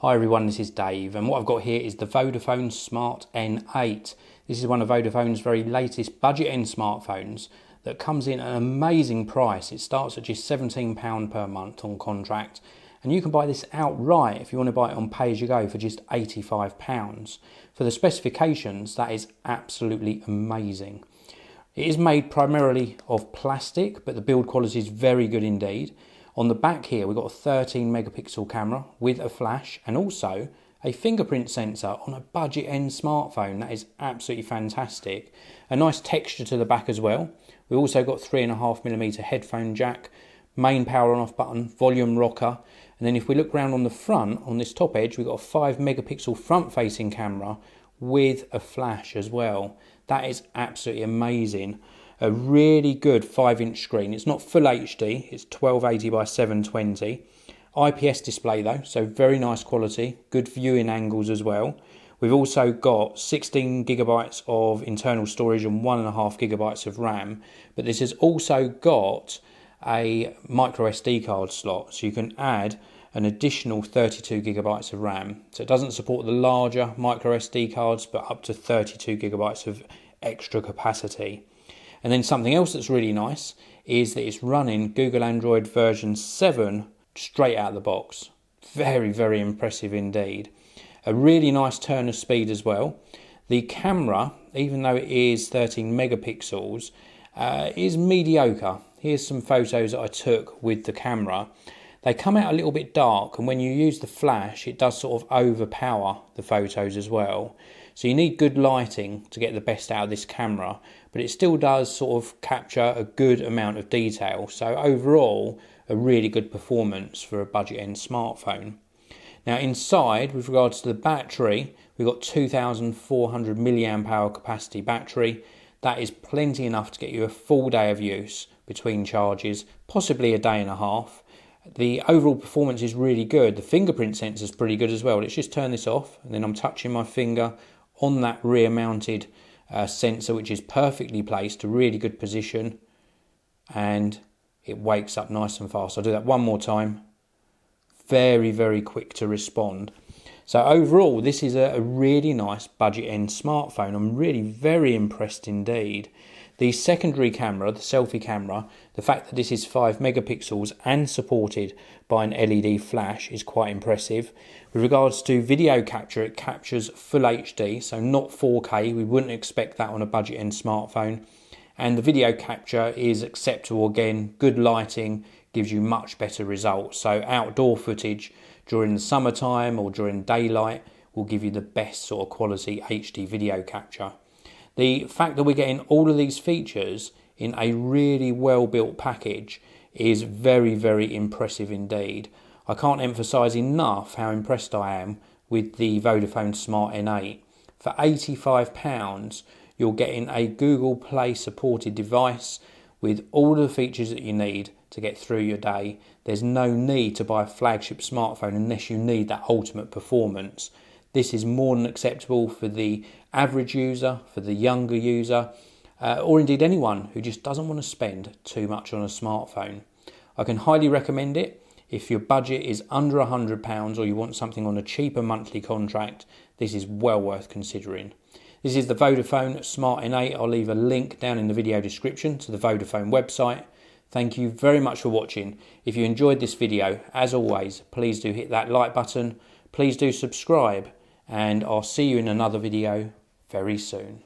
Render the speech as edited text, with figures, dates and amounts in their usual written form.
Hi everyone, this is Dave, and what I've got here is the Vodafone Smart N8. This is one of Vodafone's very latest budget end smartphones that comes in at an amazing price. It starts at just £17 per month on contract, and you can buy this outright if you want to buy it on pay-as-you-go for just £85. For the specifications, that is absolutely amazing. It is made primarily of plastic, but the build quality is very good indeed. On the back here, we've got a 13 megapixel camera with a flash and also a fingerprint sensor on a budget end smartphone. That is absolutely fantastic. A nice texture to the back as well. We've also got 3.5mm headphone jack, main power on off button, volume rocker. And then if we look around on the front, on this top edge, we've got a 5 megapixel front facing camera with a flash as well. That is absolutely amazing. A really good 5-inch screen. It's not full HD, it's 1280 by 720. IPS display though, so very nice quality, good viewing angles as well. We've also got 16 gigabytes of internal storage and 1.5 gigabytes of RAM, but this has also got a micro SD card slot, so you can add an additional 32 gigabytes of RAM. So it doesn't support the larger micro SD cards, but up to 32 gigabytes of extra capacity. And then something else that's really nice is that it's running Google Android version 7 straight out of the box. Very, very impressive indeed. A really nice turn of speed as well. The camera, even though it is 13 megapixels, is mediocre. Here's some photos that I took with the camera. They come out a little bit dark, and when you use the flash, it does sort of overpower the photos as well. So you need good lighting to get the best out of this camera, but it still does sort of capture a good amount of detail. So overall, a really good performance for a budget end smartphone. Now inside, with regards to the battery, we've got 2,400 milliamp hour capacity battery. That is plenty enough to get you a full day of use between charges, possibly a day and a half. The overall performance is really good. The fingerprint sensor is pretty good as well. Let's just turn this off, and then I'm touching my finger on that rear mounted sensor, which is perfectly placed, a really good position, and it wakes up nice and fast. I'll do that one more time. Very, very quick to respond. So overall, this is a really nice budget end smartphone. I'm really very impressed indeed. The secondary camera, the selfie camera, the fact that this is 5 megapixels and supported by an LED flash is quite impressive. With regards to video capture, it captures full HD, so not 4K. We wouldn't expect that on a budget end smartphone. And the video capture is acceptable again. Good lighting gives you much better results. So outdoor footage during the summertime or during daylight will give you the best sort of quality HD video capture. The fact that we're getting all of these features in a really well built package is very, very impressive indeed. I can't emphasise enough how impressed I am with the Vodafone Smart N8. For £85, you're getting a Google Play supported device with all the features that you need to get through your day. There's no need to buy a flagship smartphone unless you need that ultimate performance. This is more than acceptable for the average user, for the younger user, or indeed anyone who just doesn't want to spend too much on a smartphone. I can highly recommend it. If your budget is under £100 or you want something on a cheaper monthly contract, this is well worth considering. This is the Vodafone Smart N8. I'll leave a link down in the video description to the Vodafone website. Thank you very much for watching. If you enjoyed this video, as always, please do hit that like button. Please do subscribe, and I'll see you in another video very soon.